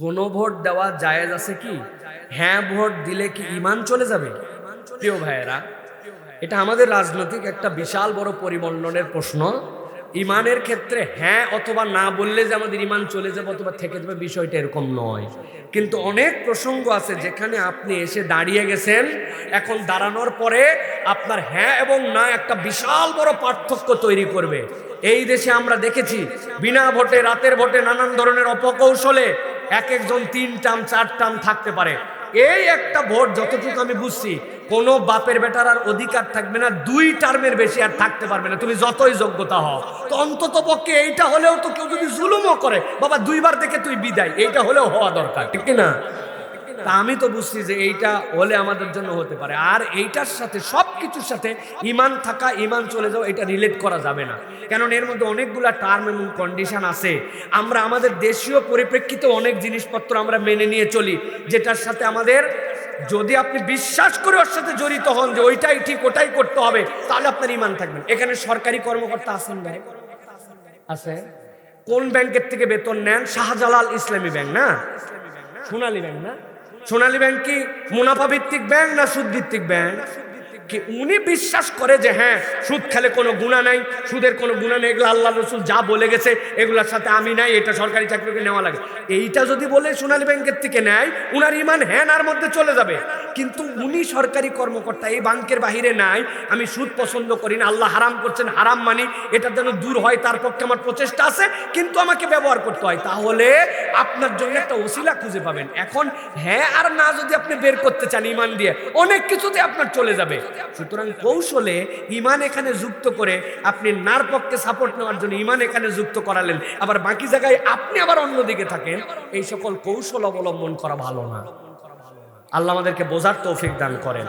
গণভোট দেওয়া জায়েজ আছে কি? হ্যাঁ ভোট দিলে কি ঈমান চলে যাবে? প্রিয় ভাইয়েরা, এটা আমাদের রাজনৈতিক একটা বিশাল বড় পরিমণ্ডনের প্রশ্ন। ঈমানের ক্ষেত্রে হ্যাঁ অথবা না বললে যে আমাদের ঈমান চলে যাবে অথবা থেকে যাবে, বিষয়টা এরকম নয়। কিন্তু অনেক প্রসঙ্গ আছে যেখানে আপনি এসে দাঁড়িয়ে গেছেন, এখন দাঁড়ানোর পরে আপনার হ্যাঁ এবং না একটা বিশাল বড় পার্থক্য তৈরি করবে। এই দেশে আমরা দেখেছি বিনা ভোটে, রাতের ভোটে, নানান ধরনের অপকৌশলে এক একজন 3 টার্ম 4 টার্ম থাকতে পারে। এই একটা ভোট যতটুকু আমি বুঝছি, কোনো বাপের বেটার আর অধিকার থাকবে না 2 টার্মের বেশি আর থাকতে পারবে না, তুমি যতই যোগ্যতা হও। তো অন্তত পক্ষে এইটা হলেও তো, কেউ যদি জুলুমও করে, বাবা 2 বার দেখে তুই বিদায়, এইটা হলেও হওয়া দরকার, ঠিক না? তা আমি তো বুঝছি যে এইটা হলে আমাদের জন্য হতে পারে। আর এইটার সাথে সবকিছুর সাথে ঈমান থাকা, ঈমান চলে যাওয়া, এটা রিলেট করা যাবে না। কারণ এর মধ্যে অনেকগুলা টার্ম এবং কন্ডিশন আছে। আমরা আমাদের দেশীয় পরিপ্রেক্ষিতে অনেক জিনিসপত্র আমরা মেনে নিয়ে চলি, যেটার সাথে আমাদের, যদি আপনি বিশ্বাস করে ওর সাথে জড়িত হন যে ওইটাই ঠিক, ওটাই করতে হবে, তাহলে আপনার ঈমান থাকবেন। এখানে সরকারি কর্মকর্তা আছেন ভাই? আছে। কোন ব্যাংকের থেকে বেতন নেন? শাহজালাল ইসলামী ব্যাংক না? সোনালী ব্যাংক না? সোনালী ব্যাংক কি মুনাফা ভিত্তিক ব্যাংক না সুদ ভিত্তিক ব্যাংক? কি উনি বিশ্বাস করে যে হ্যাঁ সুদ খেলে কোনো গুনাহ নাই, সুদের কোনো গুনাহ নেই, এগুলো আল্লাহ রসুল যা বলে গেছে এগুলোর সাথে আমি নাই, এটা সরকারি চাকরিকে নেওয়া লাগে, এইটা যদি বলে সোনালী ব্যাংকের থেকে নেয়, উনার ঈমান হ্যাঁ নার মধ্যে চলে যাবে। কিন্তু উনি সরকারি কর্মকর্তা, এই ব্যাংকের বাহিরে নাই, আমি সুদ পছন্দ করি না, আল্লাহ হারাম করছেন, হারাম মানি, এটা যেন দূর হয় তার পক্ষে আমার প্রচেষ্টা আছে, কিন্তু আমাকে ব্যবহার করতে হয়, তাহলে আপনার জন্য একটা ওসিলা খুঁজে পাবেন। এখন হ্যাঁ আর না যদি আপনি বের করতে চান ঈমান দিয়ে, অনেক কিছুতে আপনার চলে যাবে। সুতরাং কৌশলে ঈমান এখানে যুক্ত করে আপনি নার পক্ষে সাপোর্ট নেওয়ার জন্য ঈমান এখানে যুক্ত করালেন, আবার বাকি জায়গায় আপনি আবার অন্যদিকে থাকেন, এই সকল কৌশল অবলম্বন করা ভালো না। আল্লাহ আমাদেরকে বোঝার তৌফিক দান করেন।